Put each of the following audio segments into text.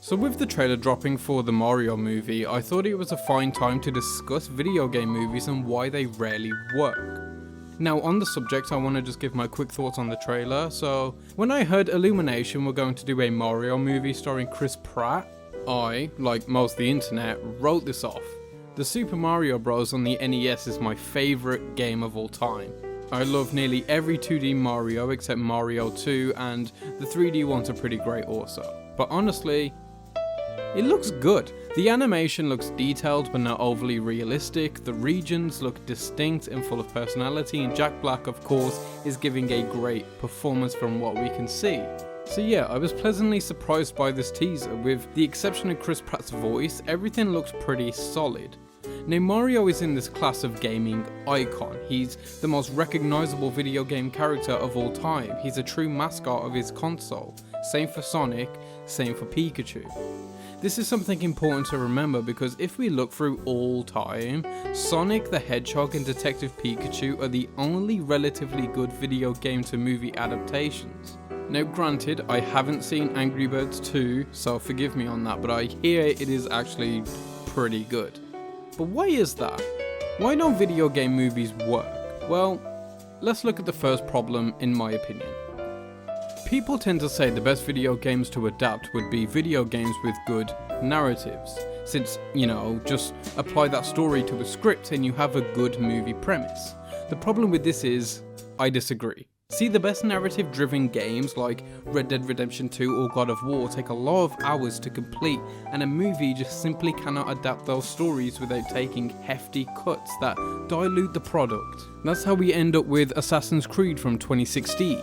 So with the trailer dropping for the Mario movie, I thought it was a fine time to discuss video game movies and why they rarely work. Now on the subject, I want to just give my quick thoughts on the trailer. So when I heard Illumination were going to do a Mario movie starring Chris Pratt, I, like most of the internet, wrote this off. The Super Mario Bros. On the NES is my favourite game of all time. I love nearly every 2D Mario except Mario 2, and the 3D ones are pretty great also. But honestly, it looks good. The animation looks detailed but not overly realistic, the regions look distinct and full of personality, and Jack Black of course is giving a great performance from what we can see. So yeah, I was pleasantly surprised by this teaser. With the exception of Chris Pratt's voice, everything looks pretty solid. Now Mario is in this class of gaming icon. He's the most recognizable video game character of all time. He's a true mascot of his console. Same for Sonic, same for Pikachu. This is something important to remember because if we look through all time, Sonic the Hedgehog and Detective Pikachu are the only relatively good video game to movie adaptations. Now granted, I haven't seen Angry Birds 2, so forgive me on that, but I hear it is actually pretty good. But why is that? Why don't video game movies work? Well, let's look at the first problem in my opinion. People tend to say the best video games to adapt would be video games with good narratives, since, just apply that story to a script and you have a good movie premise. The problem with this is, I disagree. See, the best narrative-driven games like Red Dead Redemption 2 or God of War take a lot of hours to complete, and a movie just simply cannot adapt those stories without taking hefty cuts that dilute the product. That's how we end up with Assassin's Creed from 2016.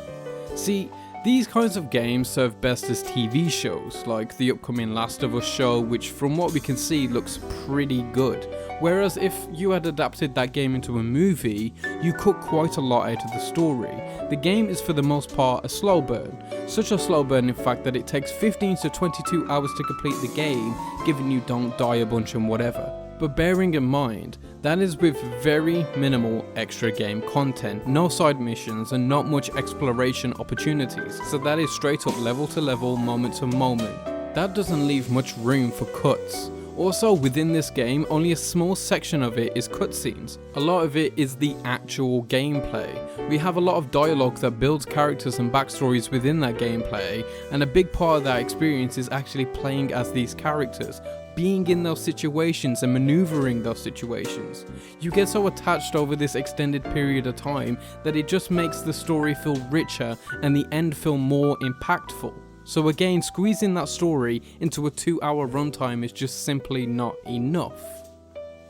See, these kinds of games serve best as TV shows, like the upcoming Last of Us show, which from what we can see looks pretty good. Whereas if you had adapted that game into a movie, you cut quite a lot out of the story. The game is for the most part a slow burn. Such a slow burn in fact that it takes 15 to 22 hours to complete the game, given you don't die a bunch and whatever. But bearing in mind, that is with very minimal extra game content, no side missions and not much exploration opportunities, so that is straight up level to level, moment to moment. That doesn't leave much room for cuts. Also, within this game, only a small section of it is cutscenes. A lot of it is the actual gameplay. We have a lot of dialogue that builds characters and backstories within that gameplay, and a big part of that experience is actually playing as these characters, being in those situations and maneuvering those situations. You get so attached over this extended period of time that it just makes the story feel richer and the end feel more impactful. So again, squeezing that story into a 2-hour runtime is just simply not enough.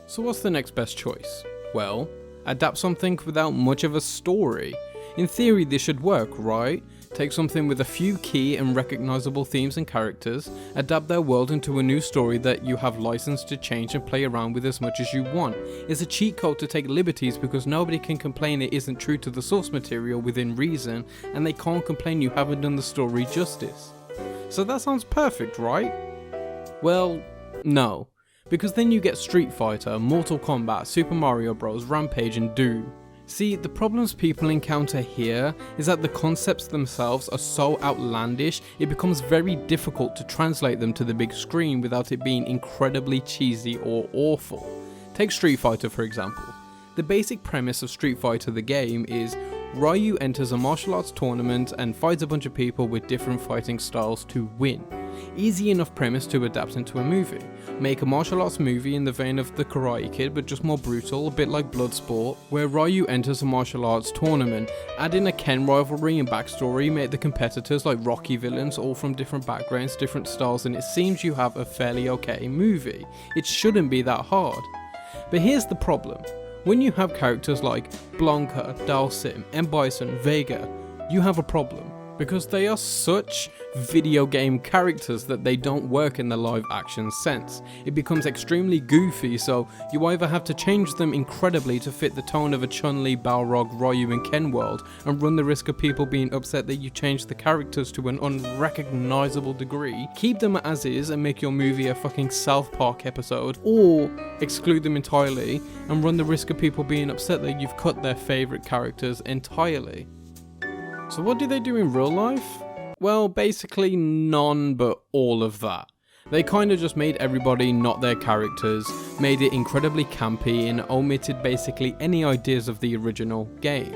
So what's the next best choice? Well, adapt something without much of a story. In theory this should work, right? Take something with a few key and recognizable themes and characters, adapt their world into a new story that you have license to change and play around with as much as you want. It's a cheat code to take liberties because nobody can complain it isn't true to the source material within reason, and they can't complain you haven't done the story justice. So that sounds perfect, right? Well, no. Because then you get Street Fighter, Mortal Kombat, Super Mario Bros, Rampage and Doom. See, the problems people encounter here is that the concepts themselves are so outlandish, it becomes very difficult to translate them to the big screen without it being incredibly cheesy or awful. Take Street Fighter for example. The basic premise of Street Fighter the game is Ryu enters a martial arts tournament and fights a bunch of people with different fighting styles to win. Easy enough premise to adapt into a movie. Make a martial arts movie in the vein of The Karate Kid but just more brutal, a bit like Bloodsport, where Ryu enters a martial arts tournament. Add in a Ken rivalry and backstory, make the competitors like Rocky villains, all from different backgrounds, different styles, and it seems you have a fairly okay movie. It shouldn't be that hard. But here's the problem. When you have characters like Blanca, Dhalsim, M. Bison, Vega, you have a problem. Because they are such video game characters that they don't work in the live action sense. It becomes extremely goofy, so you either have to change them incredibly to fit the tone of a Chun-Li, Balrog, Ryu and Ken world, and run the risk of people being upset that you changed the characters to an unrecognizable degree, keep them as is and make your movie a fucking South Park episode, or exclude them entirely and run the risk of people being upset that you've cut their favourite characters entirely. So what do they do in real life? Well, basically none but all of that. They kinda just made everybody not their characters, made it incredibly campy, and omitted basically any ideas of the original game.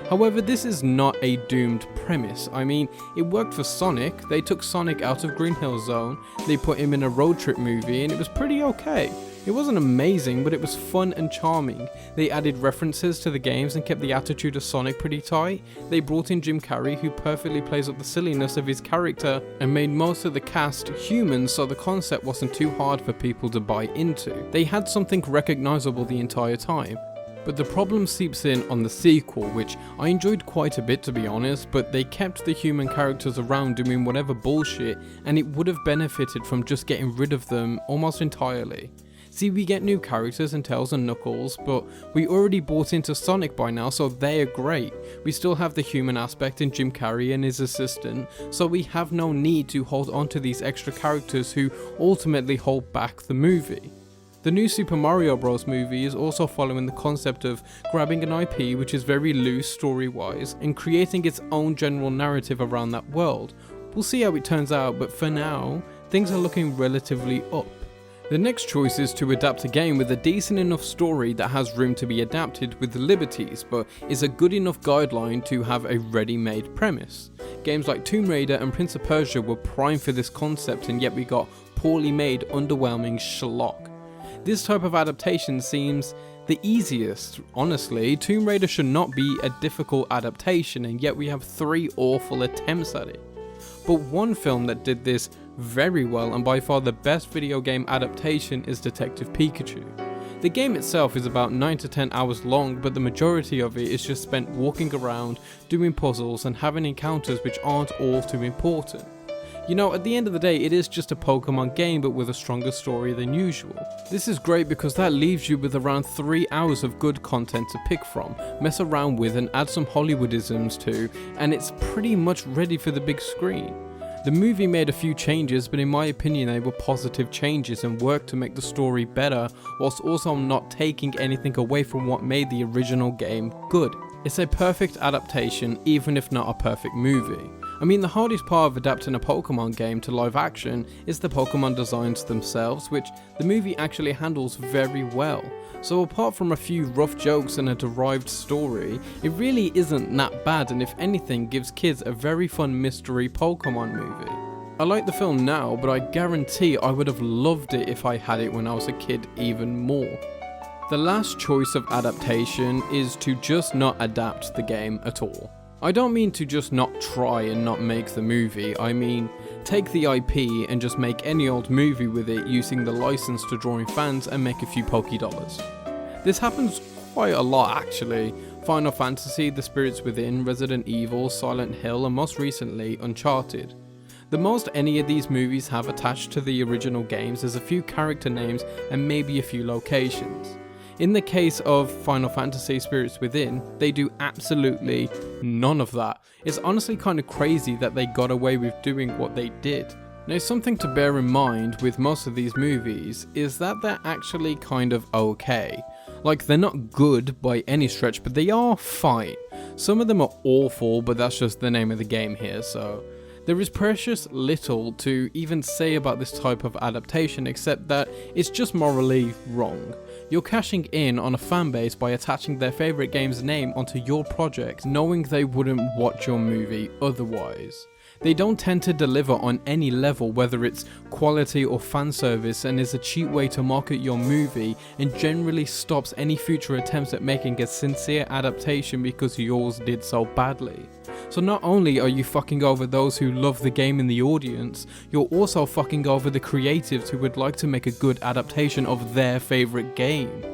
However, this is not a doomed premise. I mean, it worked for Sonic. They took Sonic out of Green Hill Zone, they put him in a road trip movie, and it was pretty okay. It wasn't amazing, but it was fun and charming. They added references to the games and kept the attitude of Sonic pretty tight. They brought in Jim Carrey, who perfectly plays up the silliness of his character, and made most of the cast human, so the concept wasn't too hard for people to buy into. They had something recognizable the entire time. But the problem seeps in on the sequel, which I enjoyed quite a bit to be honest, but they kept the human characters around doing whatever bullshit, and it would have benefited from just getting rid of them almost entirely. See, we get new characters in Tails and Knuckles, but we already bought into Sonic by now, so they are great. We still have the human aspect in Jim Carrey and his assistant, so we have no need to hold on to these extra characters who ultimately hold back the movie. The new Super Mario Bros. Movie is also following the concept of grabbing an IP which is very loose story-wise and creating its own general narrative around that world. We'll see how it turns out, but for now, things are looking relatively up. The next choice is to adapt a game with a decent enough story that has room to be adapted with liberties, but is a good enough guideline to have a ready-made premise. Games like Tomb Raider and Prince of Persia were prime for this concept, and yet we got poorly made, underwhelming schlock. This type of adaptation seems the easiest, honestly. Tomb Raider should not be a difficult adaptation, and yet we have 3 awful attempts at it. But one film that did this very well, and by far the best video game adaptation, is Detective Pikachu. The game itself is about 9 to 10 hours long, but the majority of it is just spent walking around, doing puzzles, and having encounters which aren't all too important. You know, at the end of the day, it is just a Pokemon game, but with a stronger story than usual. This is great because that leaves you with around 3 hours of good content to pick from, mess around with, and add some Hollywoodisms to, and it's pretty much ready for the big screen. The movie made a few changes, but in my opinion they were positive changes and worked to make the story better, whilst also not taking anything away from what made the original game good. It's a perfect adaptation, even if not a perfect movie. I mean, the hardest part of adapting a Pokemon game to live action is the Pokemon designs themselves, which the movie actually handles very well. So apart from a few rough jokes and a derived story, it really isn't that bad, and if anything gives kids a very fun mystery Pokemon movie. I like the film now, but I guarantee I would have loved it if I had it when I was a kid even more. The last choice of adaptation is to just not adapt the game at all. I don't mean to just not try and not make the movie, I mean take the IP and just make any old movie with it using the license to draw in fans and make a few Pokédollars. This happens quite a lot actually. Final Fantasy, The Spirits Within, Resident Evil, Silent Hill, and most recently Uncharted. The most any of these movies have attached to the original games is a few character names and maybe a few locations. In the case of Final Fantasy Spirits Within, they do absolutely none of that. It's honestly kind of crazy that they got away with doing what they did. Now, something to bear in mind with most of these movies is that they're actually kind of okay. Like, they're not good by any stretch, but they are fine. Some of them are awful, but that's just the name of the game here, so there is precious little to even say about this type of adaptation except that it's just morally wrong. You're cashing in on a fanbase by attaching their favourite game's name onto your project, knowing they wouldn't watch your movie otherwise. They don't tend to deliver on any level, whether it's quality or fan service, and is a cheap way to market your movie and generally stops any future attempts at making a sincere adaptation because yours did so badly. So not only are you fucking over those who love the game in the audience, you're also fucking over the creatives who would like to make a good adaptation of their favourite game.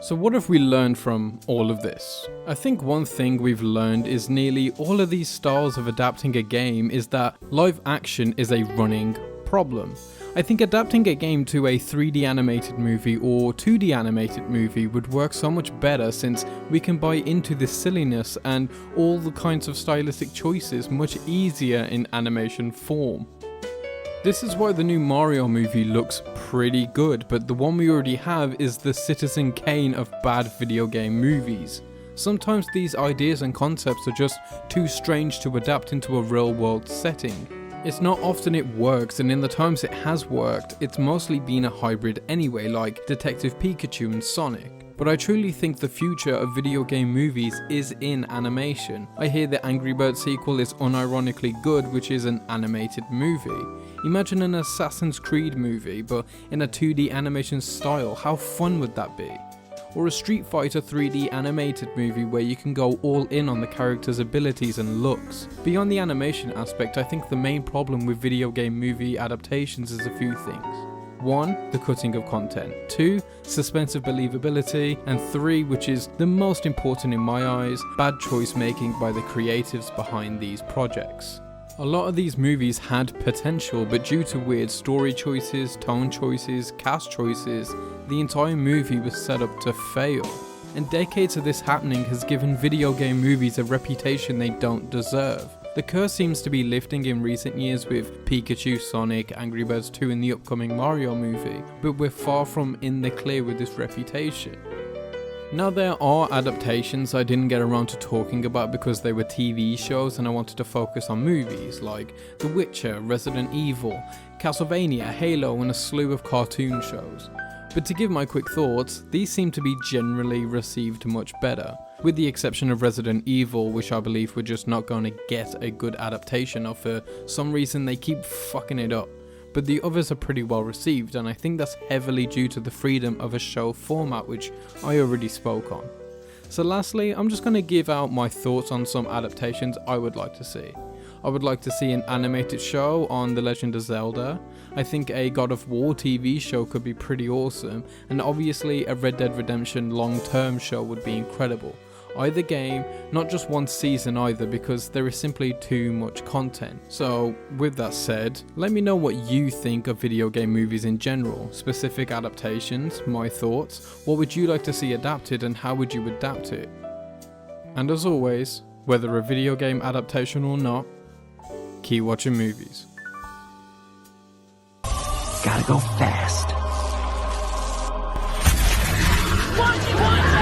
So what have we learned from all of this? I think one thing we've learned is nearly all of these styles of adapting a game is that live action is a running problem. I think adapting a game to a 3D animated movie or 2D animated movie would work so much better since we can buy into the silliness and all the kinds of stylistic choices much easier in animation form. This is why the new Mario movie looks pretty good, but the one we already have is the Citizen Kane of bad video game movies. Sometimes these ideas and concepts are just too strange to adapt into a real world setting. It's not often it works, and in the times it has worked, it's mostly been a hybrid anyway, like Detective Pikachu and Sonic. But I truly think the future of video game movies is in animation. I hear the Angry Birds sequel is unironically good, which is an animated movie. Imagine an Assassin's Creed movie, but in a 2D animation style. How fun would that be? Or a Street Fighter 3D animated movie where you can go all in on the character's abilities and looks. Beyond the animation aspect, I think the main problem with video game movie adaptations is a few things. 1. The cutting of content. 2. Suspense of believability. And 3, which is the most important in my eyes, bad choice making by the creatives behind these projects. A lot of these movies had potential, but due to weird story choices, tone choices, cast choices, the entire movie was set up to fail. And decades of this happening has given video game movies a reputation they don't deserve. The curse seems to be lifting in recent years with Pikachu, Sonic, Angry Birds 2 and the upcoming Mario movie, but we're far from in the clear with this reputation. Now there are adaptations I didn't get around to talking about because they were TV shows and I wanted to focus on movies like The Witcher, Resident Evil, Castlevania, Halo and a slew of cartoon shows. But to give my quick thoughts, these seem to be generally received much better, with the exception of Resident Evil, which I believe we're just not going to get a good adaptation of. For some reason they keep fucking it up. But the others are pretty well received, and I think that's heavily due to the freedom of a show format, which I already spoke on. So lastly, I'm just going to give out my thoughts on some adaptations I would like to see. I would like to see an animated show on The Legend of Zelda. I think a God of War TV show could be pretty awesome, and obviously a Red Dead Redemption long-term show would be incredible. Either game, not just one season either, because there is simply too much content. So with that said, let me know what you think of video game movies in general, specific adaptations, my thoughts, what would you like to see adapted and how would you adapt it? And as always, whether a video game adaptation or not, keep watching movies. Gotta go fast. 1v1!